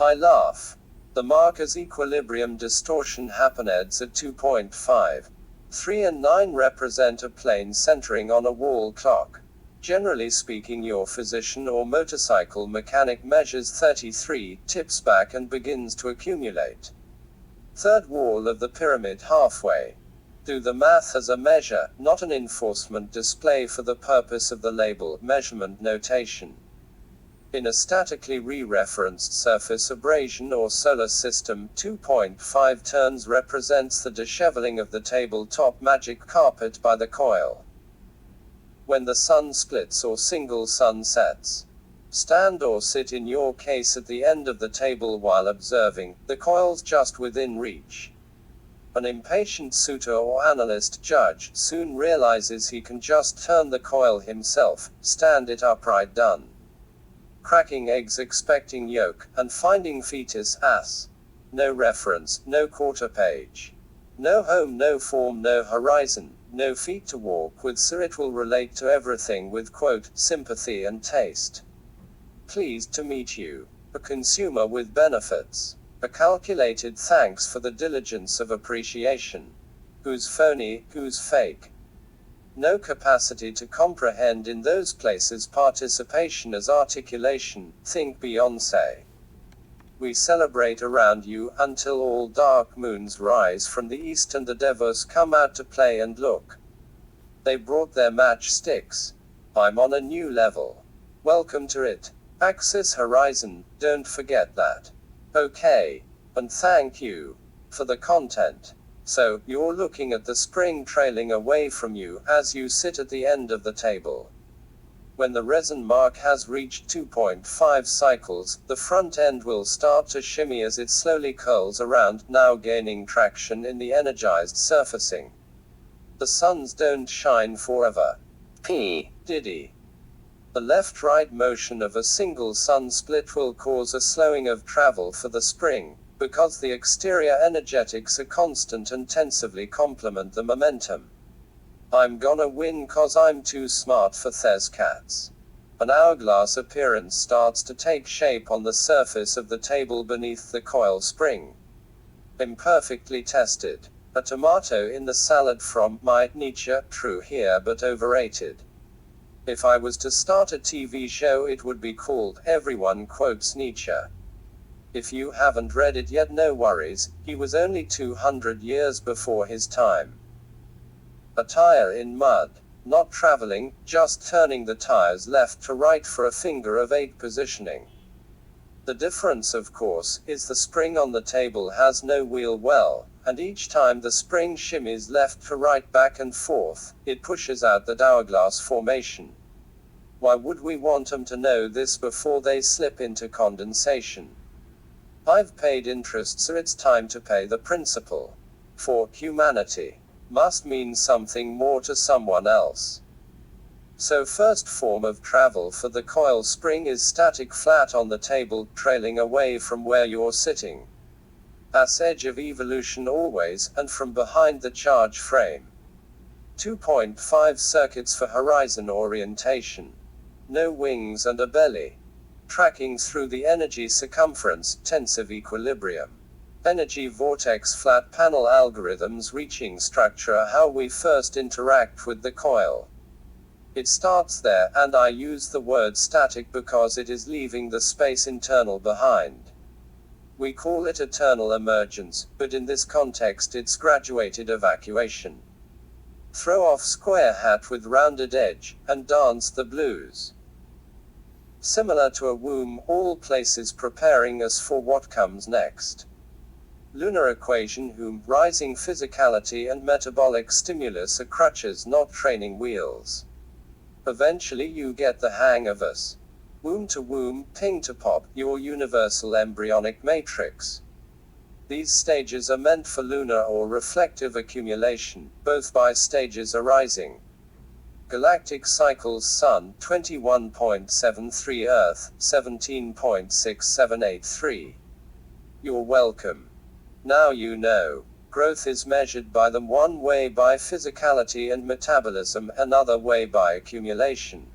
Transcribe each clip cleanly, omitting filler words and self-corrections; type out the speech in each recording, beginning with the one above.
I laugh. The Marker's equilibrium distortion happens at 2.5. 3 and 9 represent a plane centering on a wall clock. Generally speaking, your physician or motorcycle mechanic measures 33, tips back and begins to accumulate. Third wall of the pyramid halfway. Do the math as a measure, not an enforcement display for the purpose of the label measurement notation. In a statically re-referenced surface abrasion or solar system, 2.5 turns represents the disheveling of the tabletop magic carpet by the coil. When the sun splits or single sun sets. Stand or sit in your case at the end of the table while observing, the coil's just within reach. An impatient suitor or analyst judge soon realizes he can just turn the coil himself, stand it upright done. Cracking eggs expecting yolk, and finding fetus ass. No reference, no quarter page. No home, no form, no horizon, no feet to walk with, so it will relate to everything with quote, sympathy and taste. Pleased to meet you. A consumer with benefits. A calculated thanks for the diligence of appreciation. Who's phony, who's fake? No capacity to comprehend in those places participation as articulation, think Beyoncé. We celebrate around you, until all dark moons rise from the east and the devils come out to play and look. They brought their matchsticks. I'm on a new level. Welcome to it. Axis Horizon, don't forget that. Okay. And thank you for the content. So, you're looking at the spring trailing away from you, as you sit at the end of the table. When the resin mark has reached 2.5 cycles, the front end will start to shimmy as it slowly curls around, now gaining traction in the energized surfacing. The suns don't shine forever. P. Diddy. The left-right motion of a single sun split will cause a slowing of travel for the spring, because the exterior energetics are constant and tensively complement the momentum. I'm gonna win 'cause I'm too smart for Thez cats. An hourglass appearance starts to take shape on the surface of the table beneath the coil spring. Imperfectly tested. A tomato in the salad from my Nietzsche, true here but overrated. If I was to start a TV show, it would be called Everyone Quotes Nietzsche. If you haven't read it yet, no worries, he was only 200 years before his time. A tire in mud. Not traveling, just turning the tires left to right for a figure-of-8 positioning. The difference, of course, is the spring on the table has no wheel well, and each time the spring shimmies left to right, back and forth, it pushes out that hourglass formation. Why would we want them to know this before they slip into condensation? I've paid interest, so it's time to pay the principal. For humanity must mean something more to someone else. So first form of travel for the coil spring is static, flat on the table, trailing away from where you're sitting. As edge of evolution always, and from behind the charge frame. 2.5 circuits for horizon orientation. No wings and a belly. Tracking through the energy circumference, tensive equilibrium. Energy vortex flat panel algorithms reaching structure, how we first interact with the coil. It starts there, and I use the word static because it is leaving the space internal behind. We call it eternal emergence, but in this context it's graduated evacuation. Throw off square hat with rounded edge, and dance the blues. Similar to a womb, all places preparing us for what comes next. Lunar equation whom, rising physicality and metabolic stimulus are crutches, not training wheels. Eventually you get the hang of us. Womb to womb, ping to pop, your universal embryonic matrix. These stages are meant for lunar or reflective accumulation, both by stages arising. Galactic cycles Sun, 21.73 Earth, 17.6783. You're welcome. Now you know. Growth is measured by them one way by physicality and metabolism, another way by accumulation.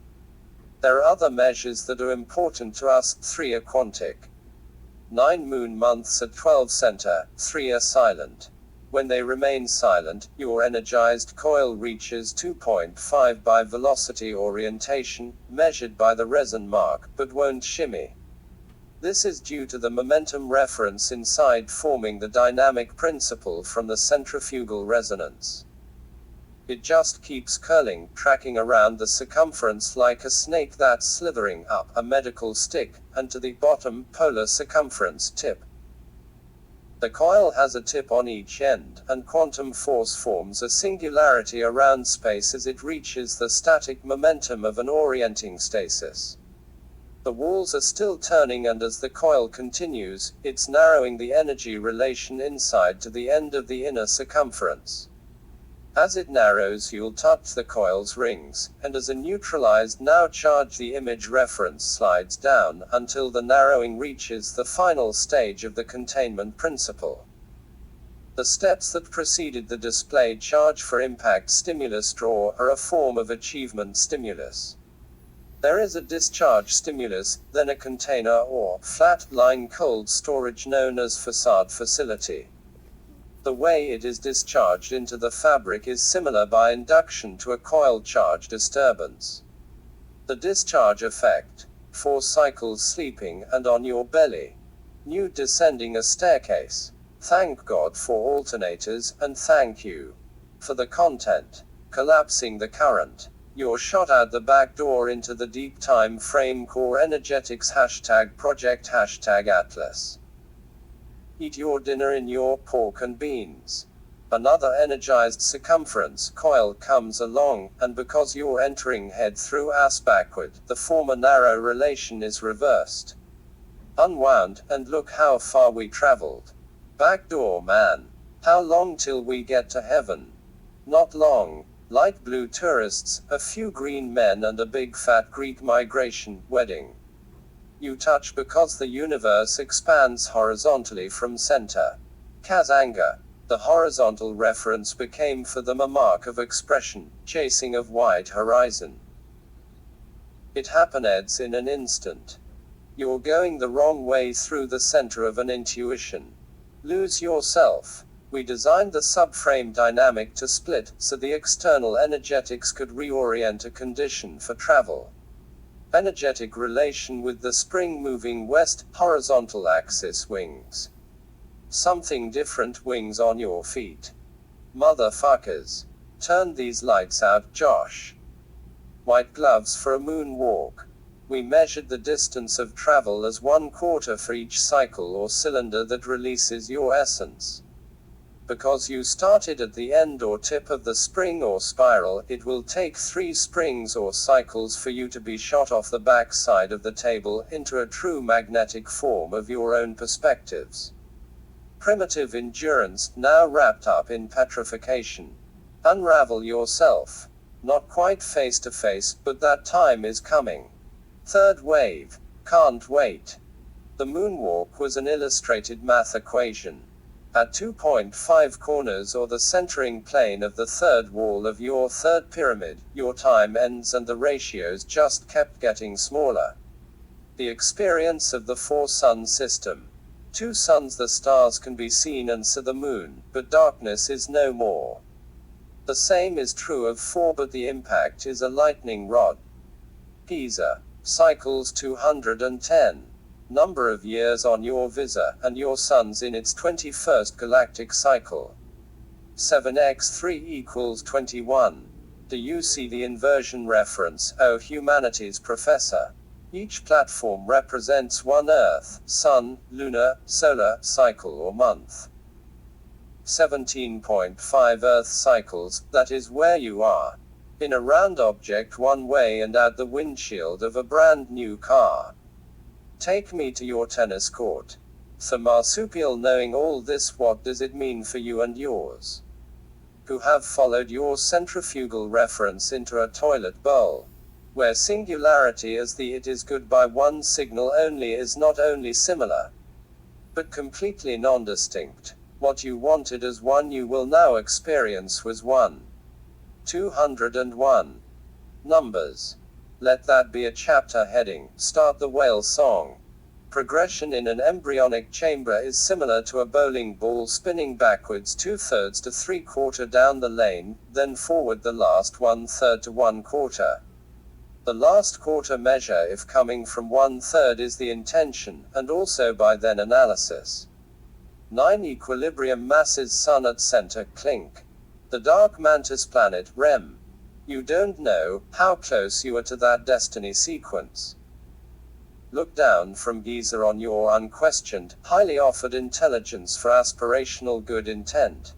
There are other measures that are important to us, 3 are quantic. 9 moon months at 12 center, 3 are silent. When they remain silent, your energized coil reaches 2.5 by velocity orientation, measured by the resin mark, but won't shimmy. This is due to the momentum reference inside forming the dynamic principle from the centrifugal resonance. It just keeps curling, tracking around the circumference like a snake that's slithering up a medical stick, and to the bottom, polar circumference tip. The coil has a tip on each end, and quantum force forms a singularity around space as it reaches the static momentum of an orienting stasis. The walls are still turning, and as the coil continues, it's narrowing the energy relation inside to the end of the inner circumference. As it narrows, you'll touch the coil's rings, and as a neutralized now charge, the image reference slides down, until the narrowing reaches the final stage of the containment principle. The steps that preceded the displayed charge for impact stimulus draw are a form of achievement stimulus. There is a discharge stimulus, then a container or flat-line cold storage known as facade facility. The way it is discharged into the fabric is similar by induction to a coil charge disturbance. The discharge effect: 4 cycles sleeping and on your belly. New descending a staircase. Thank God for alternators, and thank you for the content. Collapsing the current. You're shot out the back door into the deep time frame core energetics #project #Atlas. Eat your dinner in your pork and beans. Another energized circumference coil comes along, and because you're entering head through ass backward, the former narrow relation is reversed. Unwound, and look how far we traveled. Back door man. How long till we get to heaven? Not long. Light blue tourists, a few green men, and a big fat Greek migration wedding. You touch because the universe expands horizontally from center. Kazanga. The horizontal reference became for them a mark of expression, chasing of wide horizon. It happens in an instant. You're going the wrong way through the center of an intuition. Lose yourself. We designed the subframe dynamic to split, so the external energetics could reorient a condition for travel. Energetic relation with the spring moving west, horizontal axis wings. Something different wings on your feet. Motherfuckers. Turn these lights out, Josh. White gloves for a moonwalk. We measured the distance of travel as 1/4 for each cycle or cylinder that releases your essence. Because you started at the end or tip of the spring or spiral, it will take 3 springs or cycles for you to be shot off the back side of the table into a true magnetic form of your own perspectives. Primitive endurance, now wrapped up in petrification. Unravel yourself. Not quite face to face, but that time is coming. Third wave. Can't wait. The moonwalk was an illustrated math equation. At 2.5 corners or the centering plane of the third wall of your third pyramid, your time ends and the ratios just kept getting smaller. The experience of the 4-sun system. 2 suns, the stars can be seen, and so the moon, but darkness is no more. The same is true of 4, but the impact is a lightning rod. Pisa. Cycles 210. Number of years on your visa, and your sun's in its 21st galactic cycle. 7x3 equals 21. Do you see the inversion reference, oh humanities professor? Each platform represents one Earth, Sun, lunar, solar, cycle or month. 17.5 Earth cycles, that is where you are. In a round object one way and out the windshield of a brand new car. Take me to your tennis court. The marsupial, knowing all this, what does it mean for you and yours? Who have followed your centrifugal reference into a toilet bowl, where singularity as the it is good by one signal only is not only similar, but completely non-distinct. What you wanted as one you will now experience was 1. 201. Numbers. Let that be a chapter heading. Start the whale song. Progression in an embryonic chamber is similar to a bowling ball spinning backwards 2/3 to 3/4 down the lane, then forward the last 1/3 to 1/4. The last quarter measure if coming from 1/3 is the intention, and also by then analysis. 9 Equilibrium masses Sun at center clink. The dark mantis planet REM. You don't know how close you are to that destiny sequence. Look down from Giza on your unquestioned, highly offered intelligence for aspirational good intent.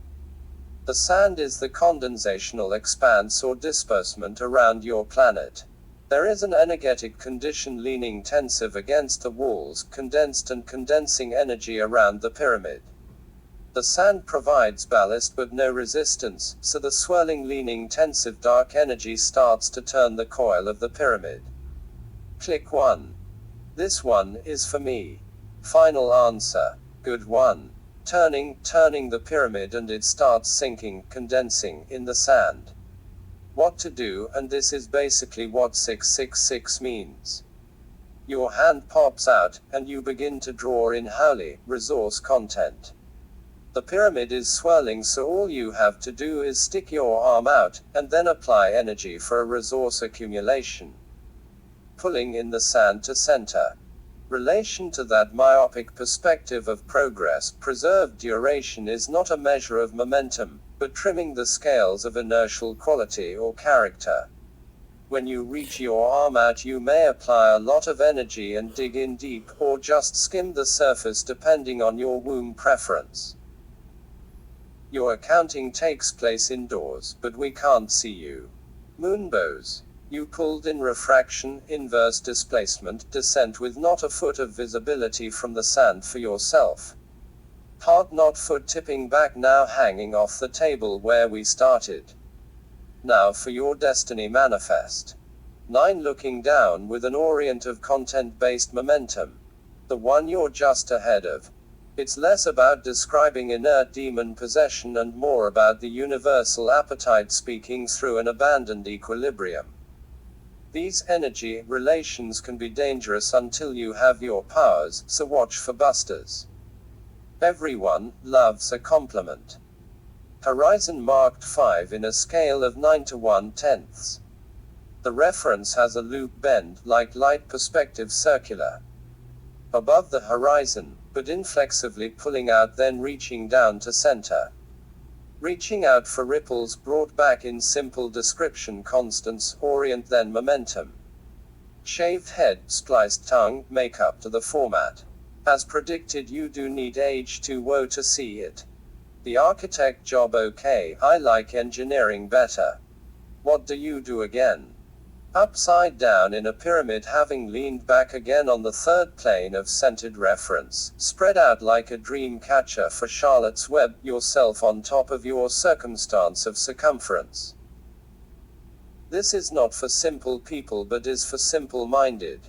The sand is the condensational expanse or disbursement around your planet. There is an energetic condition leaning tensive against the walls, condensed and condensing energy around the pyramid. The sand provides ballast but no resistance, so the swirling leaning tensive dark energy starts to turn the coil of the pyramid. Click 1. This one is for me. Final answer. Good one. Turning the pyramid and it starts sinking, condensing, in the sand. What to do, and this is basically what 666 means. Your hand pops out, and you begin to draw in Howley, resource content. The pyramid is swirling, so all you have to do is stick your arm out, and then apply energy for a resource accumulation. Pulling in the sand to center. Relation to that myopic perspective of progress, preserved duration is not a measure of momentum, but trimming the scales of inertial quality or character. When you reach your arm out, you may apply a lot of energy and dig in deep, or just skim the surface depending on your womb preference. Your accounting takes place indoors, but we can't see you. Moonbows. You pulled in refraction, inverse displacement, descent with not a foot of visibility from the sand for yourself. Heart not foot tipping back, now hanging off the table where we started. Now for your destiny manifest. 9 Looking down with an orient of content-based momentum. The one you're just ahead of. It's less about describing inert demon possession and more about the universal appetite speaking through an abandoned equilibrium. These energy relations can be dangerous until you have your powers, so watch for busters. Everyone loves a compliment. Horizon marked 5 in a scale of 9 to 1/10. The reference has a loop bend, like light perspective circular. Above the horizon, but inflexively pulling out, then reaching down to center. Reaching out for ripples brought back in simple description constants, orient then momentum. Shaved head, spliced tongue, make up to the format. As predicted, you do need age to woe to see it. The architect job okay, I like engineering better. What do you do again? Upside down in a pyramid, having leaned back again on the third plane of centered reference, spread out like a dream catcher for Charlotte's Web, yourself on top of your circumstance of circumference. This is not for simple people but is for simple-minded.